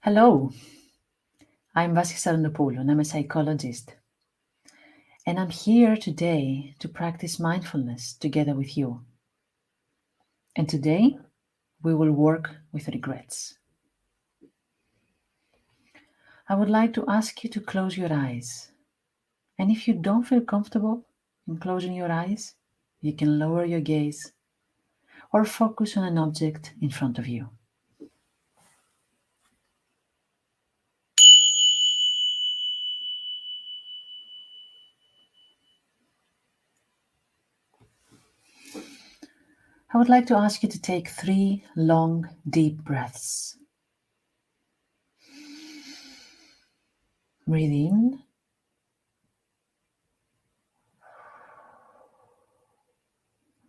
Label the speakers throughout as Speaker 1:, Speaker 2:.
Speaker 1: Hello, I'm Vasi Sarandopoulou and I'm a psychologist. And I'm here today to practice mindfulness together with you. And today we will work with regrets. I would like to ask you to close your eyes. And if you don't feel comfortable in closing your eyes, you can lower your gaze or focus on an object in front of you. I would like to ask you to take 3 long, deep breaths. Breathe in.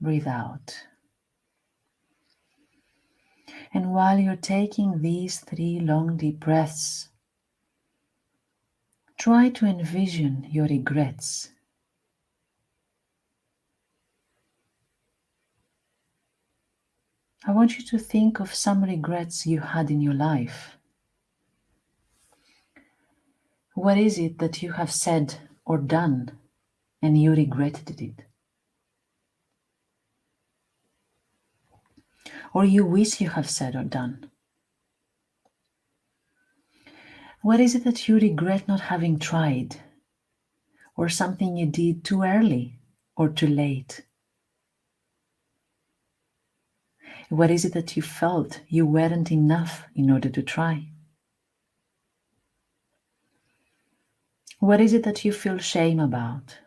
Speaker 1: Breathe out. And while you're taking these 3 long, deep breaths, try to envision your regrets. I want you to think of some regrets you had in your life. What is it that you have said or done and you regretted it? Or you wish you have said or done? What is it that you regret not having tried? Or something you did too early or too late? What is it that you felt you weren't enough in order to try? What is it that you feel shame about?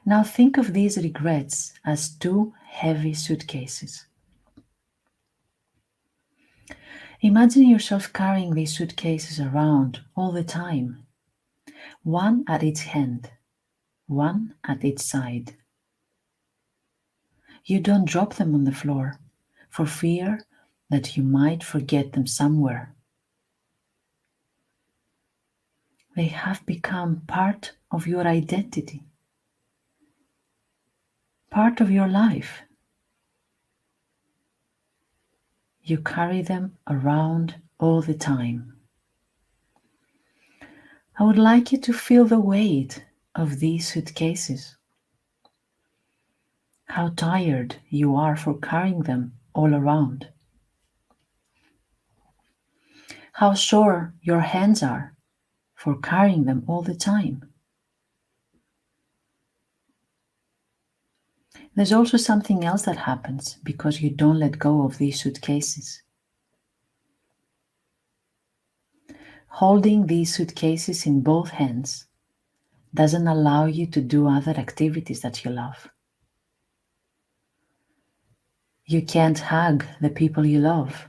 Speaker 1: Now think of these regrets as 2 heavy suitcases. Imagine yourself carrying these suitcases around all the time, one at each hand, one at each side. You don't drop them on the floor for fear that you might forget them somewhere. They have become part of your identity, part of your life. You carry them around all the time. I would like you to feel the weight of these suitcases. How tired you are for carrying them all around. How sore your hands are for carrying them all the time. There's also something else that happens because you don't let go of these suitcases. Holding these suitcases in both hands doesn't allow you to do other activities that you love. You can't hug the people you love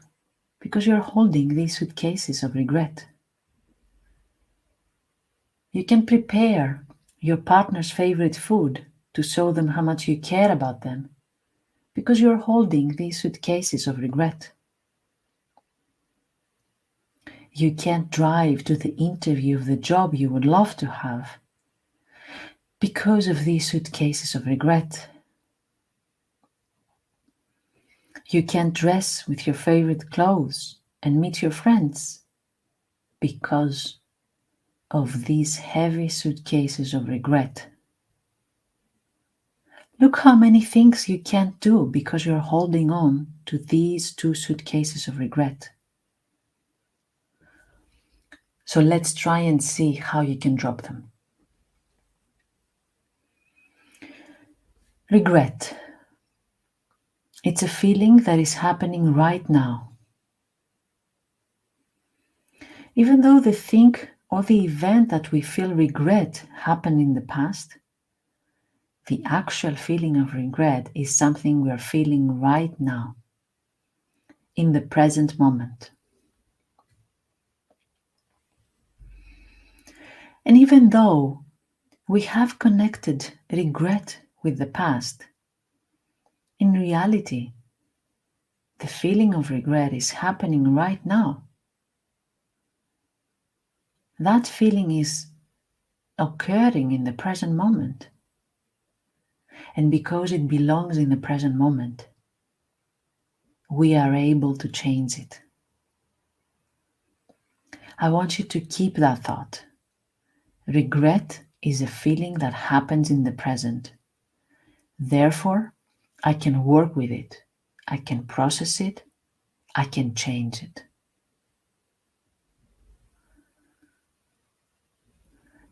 Speaker 1: because you're holding these suitcases of regret. You can prepare your partner's favorite food to show them how much you care about them because you're holding these suitcases of regret. You can't drive to the interview of the job you would love to have because of these suitcases of regret. You can't dress with your favorite clothes and meet your friends because of these heavy suitcases of regret. Look how many things you can't do because you're holding on to these 2 suitcases of regret. So let's try and see how you can drop them. Regret. It's a feeling that is happening right now. Even though the thing or the event that we feel regret happened in the past, the actual feeling of regret is something we are feeling right now, in the present moment. And even though we have connected regret with the past, in reality, the feeling of regret is happening right now. That feeling is occurring in the present moment. And because it belongs in the present moment, we are able to change it. I want you to keep that thought. Regret is a feeling that happens in the present. Therefore, I can work with it. I can process it. I can change it.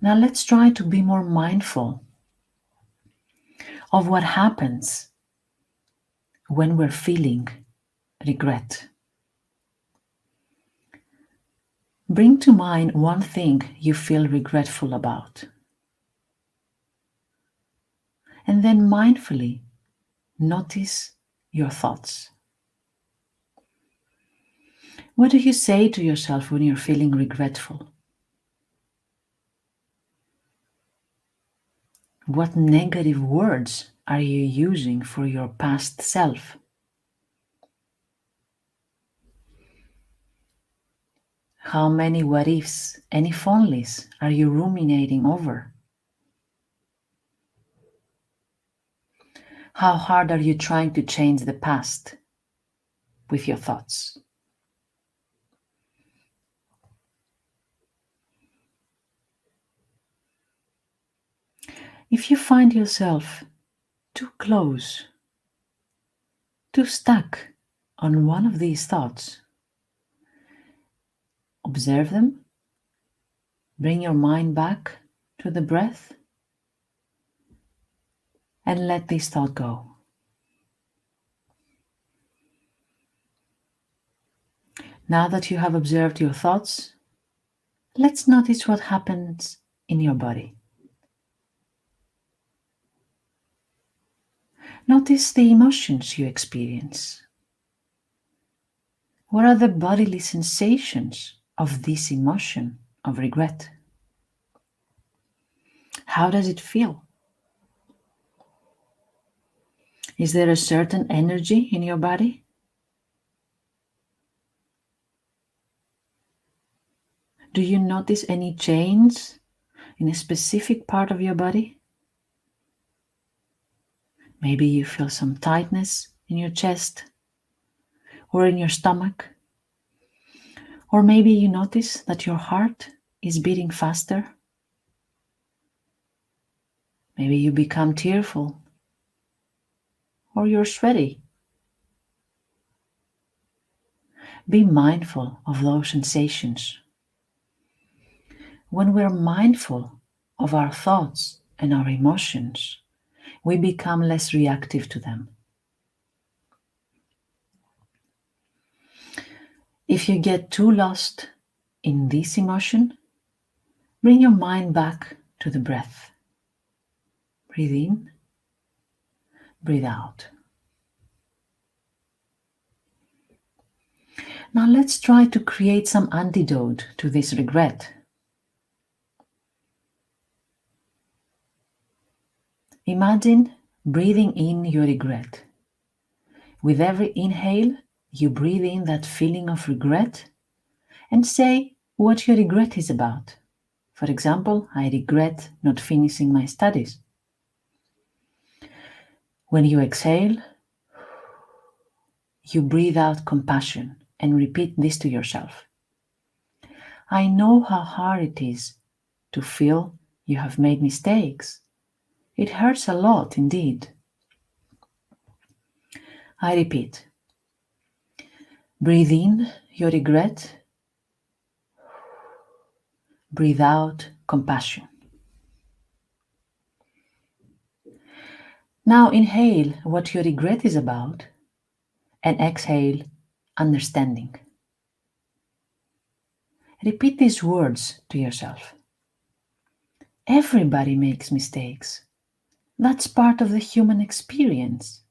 Speaker 1: Now let's try to be more mindful of what happens when we're feeling regret. Bring to mind one thing you feel regretful about. And then mindfully notice your thoughts. What do you say to yourself when you're feeling regretful? What negative words are you using for your past self? How many what ifs, any onlys are you ruminating over? How hard are you trying to change the past with your thoughts? If you find yourself too close, too stuck on one of these thoughts, observe them, bring your mind back to the breath, and let this thought go. Now that you have observed your thoughts, let's notice what happens in your body. Notice the emotions you experience. What are the bodily sensations of this emotion of regret? How does it feel? Is there a certain energy in your body? Do you notice any change in a specific part of your body? Maybe you feel some tightness in your chest or in your stomach. Or maybe you notice that your heart is beating faster. Maybe you become tearful or you're sweaty. Be mindful of those sensations. When we're mindful of our thoughts and our emotions, we become less reactive to them. If you get too lost in this emotion, bring your mind back to the breath. Breathe in, breathe out. Now let's try to create some antidote to this regret. Imagine breathing in your regret. With every inhale, you breathe in that feeling of regret and say what your regret is about. For example, I regret not finishing my studies. When you exhale, you breathe out compassion and repeat this to yourself. I know how hard it is to feel you have made mistakes. It hurts a lot indeed. I repeat. Breathe in your regret. Breathe out compassion. Now inhale what your regret is about and exhale understanding. Repeat these words to yourself. Everybody makes mistakes. That's part of the human experience.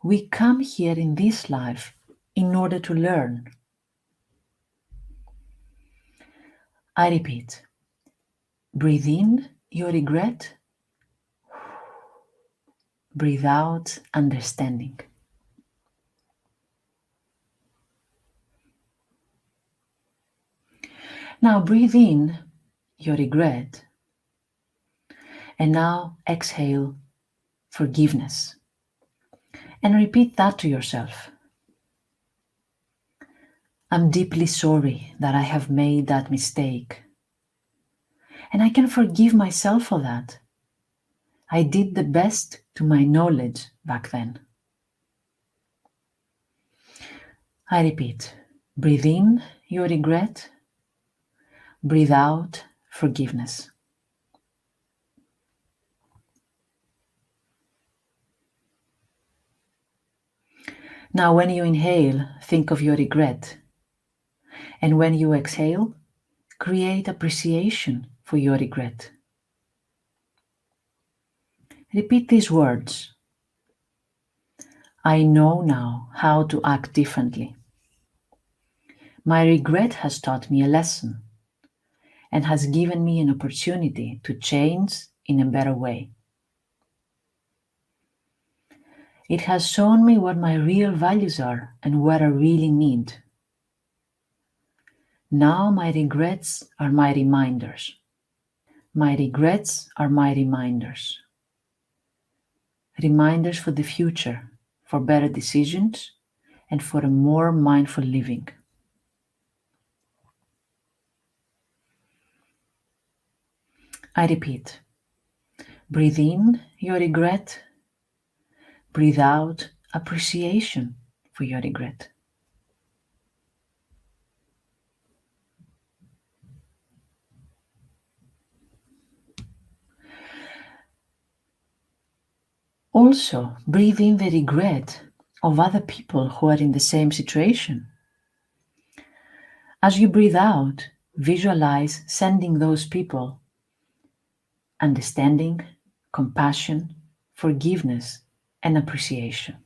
Speaker 1: We come here in this life in order to learn. I repeat. Breathe in your regret. Breathe out understanding. Now breathe in your regret. And now exhale forgiveness. And repeat that to yourself. I'm deeply sorry that I have made that mistake. And I can forgive myself for that. I did the best to my knowledge back then. I repeat, breathe in your regret, breathe out forgiveness. Now, when you inhale, think of your regret. And when you exhale, create appreciation for your regret. Repeat these words. I know now how to act differently. My regret has taught me a lesson and has given me an opportunity to change in a better way. It has shown me what my real values are and what I really need. Now my regrets are my reminders. My regrets are my reminders. Reminders for the future, for better decisions, and for a more mindful living. I repeat, breathe in your regret, breathe out appreciation for your regret. Also, breathe in the regret of other people who are in the same situation. As you breathe out, visualize sending those people understanding, compassion, forgiveness, and appreciation.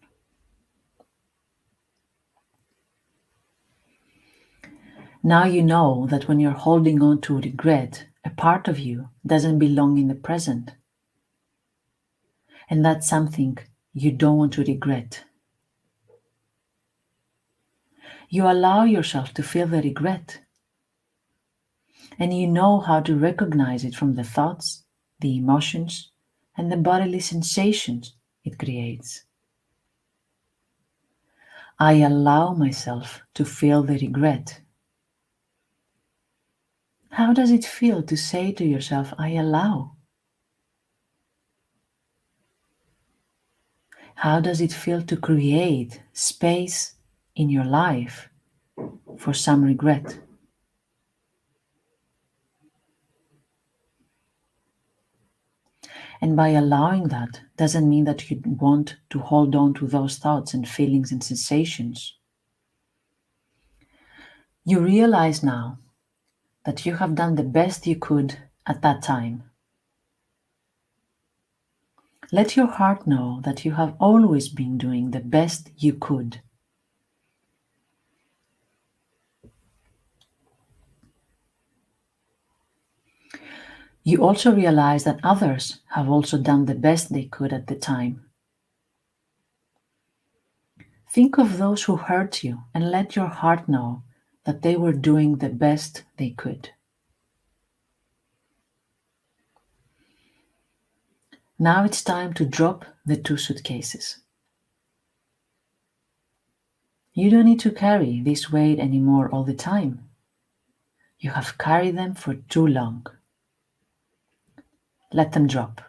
Speaker 1: Now you know that when you're holding on to regret, a part of you doesn't belong in the present. And that's something you don't want to regret. You allow yourself to feel the regret. And you know how to recognize it from the thoughts, the emotions, and the bodily sensations it creates. I allow myself to feel the regret. How does it feel to say to yourself, I allow? How does it feel to create space in your life for some regret? And by allowing that doesn't mean that you want to hold on to those thoughts and feelings and sensations. You realize now that you have done the best you could at that time. Let your heart know that you have always been doing the best you could. You also realize that others have also done the best they could at the time. Think of those who hurt you and let your heart know that they were doing the best they could. Now it's time to drop the two suitcases. You don't need to carry this weight anymore all the time. You have carried them for too long. Let them drop.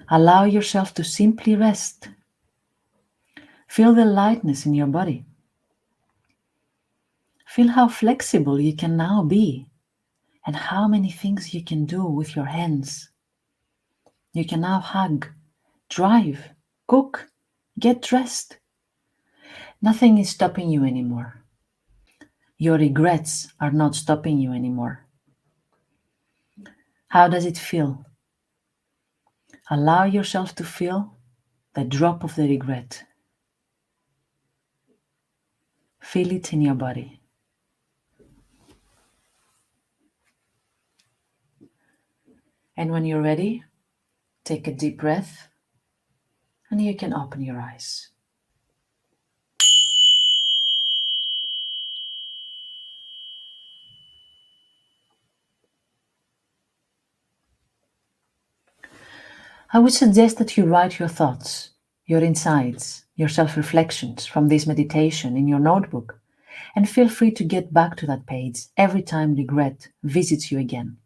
Speaker 1: Allow yourself to simply rest. Feel the lightness in your body. Feel how flexible you can now be and how many things you can do with your hands. You can now hug, drive, cook, get dressed. Nothing is stopping you anymore. Your regrets are not stopping you anymore. How does it feel? Allow yourself to feel the drop of the regret. Feel it in your body. And when you're ready, take a deep breath and you can open your eyes. I would suggest that you write your thoughts your insights, your self-reflections from this meditation in your notebook, and feel free to get back to that page every time regret visits you again.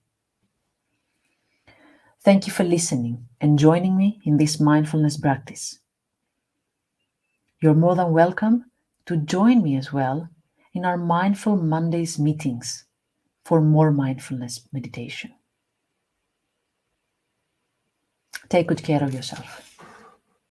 Speaker 1: Thank you for listening and joining me in this mindfulness practice. You're more than welcome to join me as well in our Mindful Mondays meetings for more mindfulness meditation. Take good care of yourself.